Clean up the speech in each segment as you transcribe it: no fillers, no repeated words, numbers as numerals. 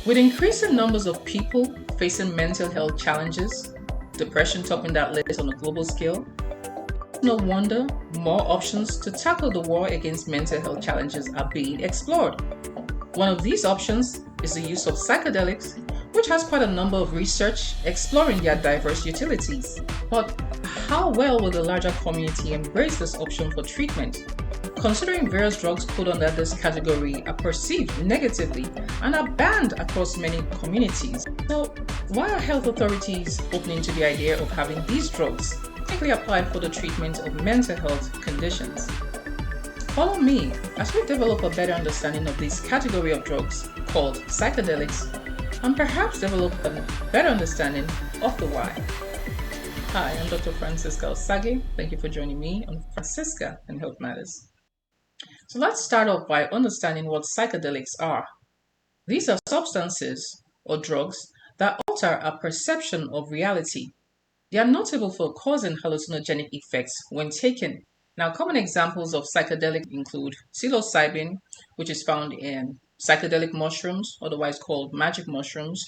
With increasing numbers of people facing mental health challenges, depression topping that list on a global scale, no wonder more options to tackle the war against mental health challenges are being explored. One of these options is the use of psychedelics, which has quite a number of research exploring their diverse utilities. But how well will the larger community embrace this option for treatment, considering various drugs put under this category are perceived negatively and are banned across many communities? So, why are health authorities opening to the idea of having these drugs technically applied for the treatment of mental health conditions? Follow me as we develop a better understanding of this category of drugs called psychedelics and perhaps develop a better understanding of the why. Hi, I'm Dr. Francisca Osage. Thank you for joining me on Francisca and Health Matters. So let's start off by understanding what psychedelics are. These are substances or drugs that alter our perception of reality. They are notable for causing hallucinogenic effects when taken. Now, common examples of psychedelic include psilocybin, which is found in psychedelic mushrooms, otherwise called magic mushrooms.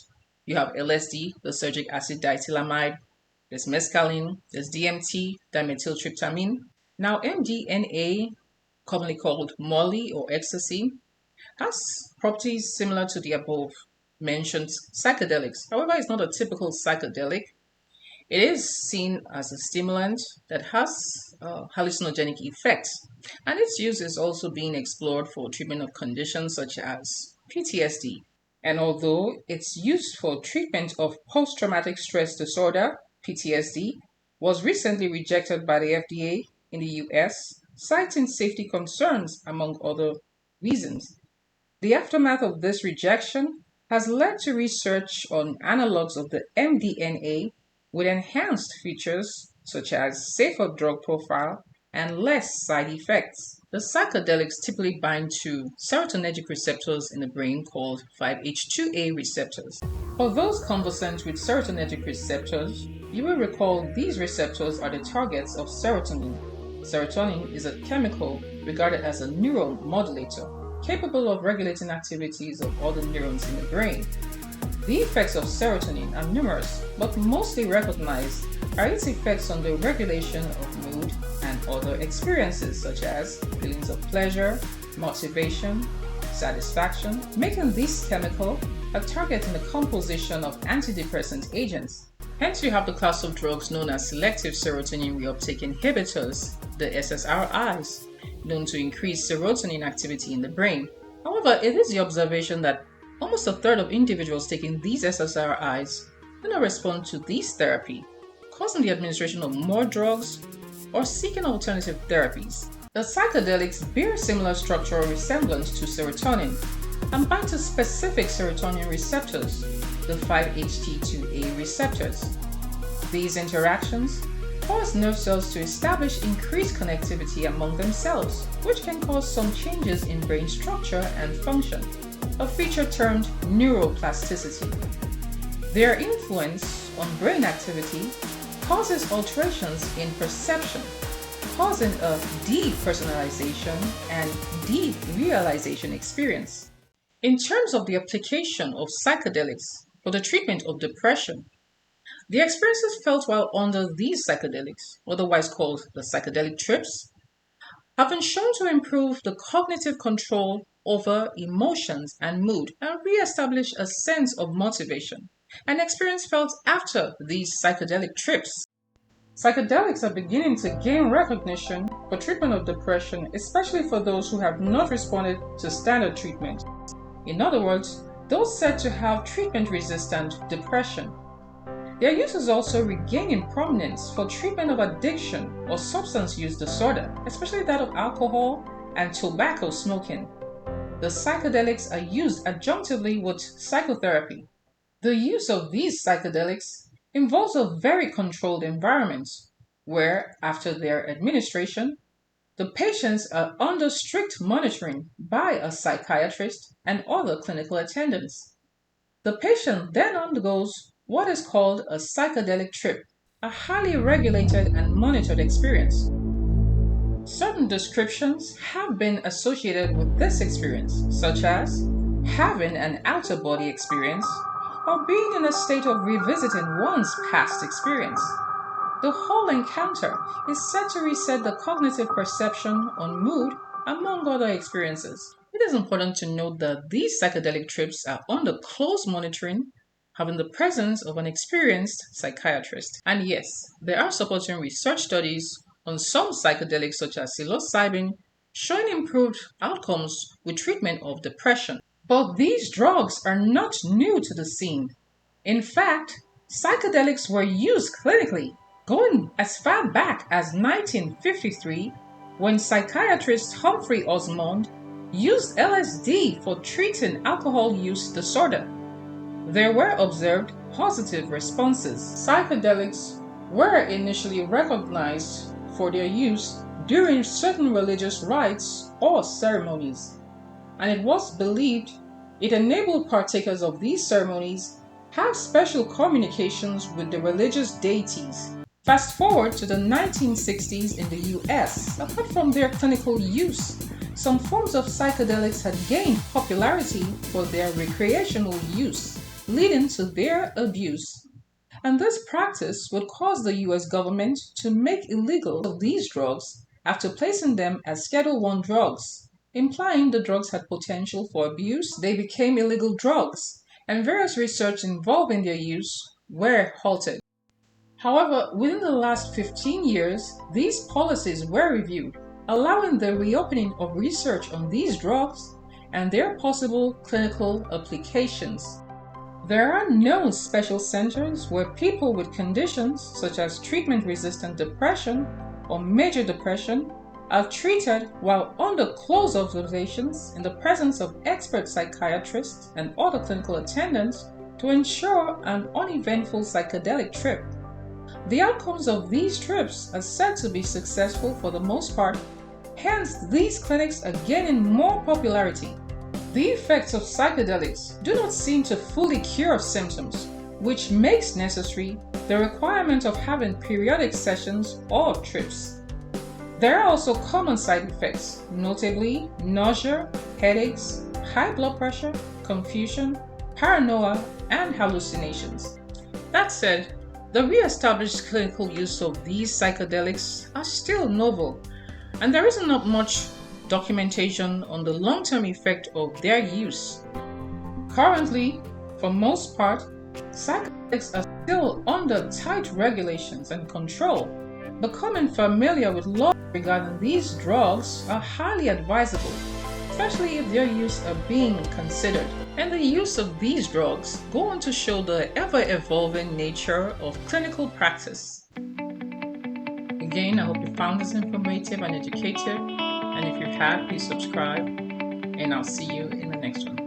You have LSD, the lysergic acid diethylamide. There's mescaline, there's DMT, dimethyltryptamine. Now, MDMA, commonly called Molly or ecstasy, has properties similar to the above mentioned psychedelics. However, it's not a typical psychedelic. It is seen as a stimulant that has hallucinogenic effects, and its use is also being explored for treatment of conditions such as PTSD. And although it's used for treatment of post-traumatic stress disorder, PTSD, was recently rejected by the FDA in the US, citing safety concerns among other reasons. The aftermath of this rejection has led to research on analogs of the MDMA with enhanced features such as safer drug profile and less side effects. The psychedelics typically bind to serotonergic receptors in the brain called 5-HT2A receptors. For those conversant with serotonergic receptors, you will recall these receptors are the targets of serotonin. Serotonin is a chemical regarded as a neuromodulator, capable of regulating activities of other neurons in the brain. The effects of serotonin are numerous, but mostly recognized are its effects on the regulation of mood and other experiences such as feelings of pleasure, motivation, satisfaction, making this chemical a target in the composition of antidepressant agents. Hence, you have the class of drugs known as selective serotonin reuptake inhibitors, the SSRIs, known to increase serotonin activity in the brain. However, it is the observation that almost a third of individuals taking these SSRIs do not respond to this therapy, causing the administration of more drugs or seeking alternative therapies. The psychedelics bear similar structural resemblance to serotonin and bind to specific serotonin receptors, the 5-HT2A receptors. These interactions cause nerve cells to establish increased connectivity among themselves, which can cause some changes in brain structure and function, a feature termed neuroplasticity. Their influence on brain activity causes alterations in perception, causing a depersonalization and derealization experience. In terms of the application of psychedelics for the treatment of depression, the experiences felt while under these psychedelics, otherwise called the psychedelic trips, have been shown to improve the cognitive control over emotions and mood and re-establish a sense of motivation, an experience felt after these psychedelic trips. Psychedelics are beginning to gain recognition for treatment of depression, especially for those who have not responded to standard treatment. In other words, those said to have treatment-resistant depression. Their use is also regaining prominence for treatment of addiction or substance use disorder, especially that of alcohol and tobacco smoking. The psychedelics are used adjunctively with psychotherapy. The use of these psychedelics involves a very controlled environment where, after their administration, the patients are under strict monitoring by a psychiatrist and other clinical attendants. The patient then undergoes what is called a psychedelic trip, a highly regulated and monitored experience. Certain descriptions have been associated with this experience, such as having an out-of-body experience, or being in a state of revisiting one's past experience. The whole encounter is set to reset the cognitive perception on mood, among other experiences. It is important to note that these psychedelic trips are under close monitoring, having the presence of an experienced psychiatrist. And yes, there are supporting research studies on some psychedelics such as psilocybin showing improved outcomes with treatment of depression. But these drugs are not new to the scene. In fact, psychedelics were used clinically going as far back as 1953 when psychiatrist Humphrey Osmond used LSD for treating alcohol use disorder. There were observed positive responses. Psychedelics were initially recognized for their use during certain religious rites or ceremonies, and it was believed it enabled partakers of these ceremonies have special communications with the religious deities. Fast forward to the 1960s in the US. Apart from their clinical use, some forms of psychedelics had gained popularity for their recreational use, leading to their abuse. And this practice would cause the US government to make illegal these drugs after placing them as Schedule 1 drugs, implying the drugs had potential for abuse. They became illegal drugs, and various research involving their use were halted. However, within the last 15 years, these policies were reviewed, allowing the reopening of research on these drugs and their possible clinical applications. There are known special centers where people with conditions such as treatment-resistant depression or major depression are treated while under close observations in the presence of expert psychiatrists and other clinical attendants to ensure an uneventful psychedelic trip. The outcomes of these trips are said to be successful for the most part, hence these clinics are gaining more popularity. The effects of psychedelics do not seem to fully cure symptoms, which makes necessary the requirement of having periodic sessions or trips. There are also common side effects, notably nausea, headaches, high blood pressure, confusion, paranoia, and hallucinations. That said, the re-established clinical use of these psychedelics are still novel, and there isn't much documentation on the long-term effect of their use. Currently, for most part, psychedelics are still under tight regulations and control. Becoming familiar with laws regarding these drugs are highly advisable, especially if their use are being considered. And the use of these drugs go on to show the ever-evolving nature of clinical practice. Again, I hope you found this informative and educative, and if you have, please subscribe, and I'll see you in the next one.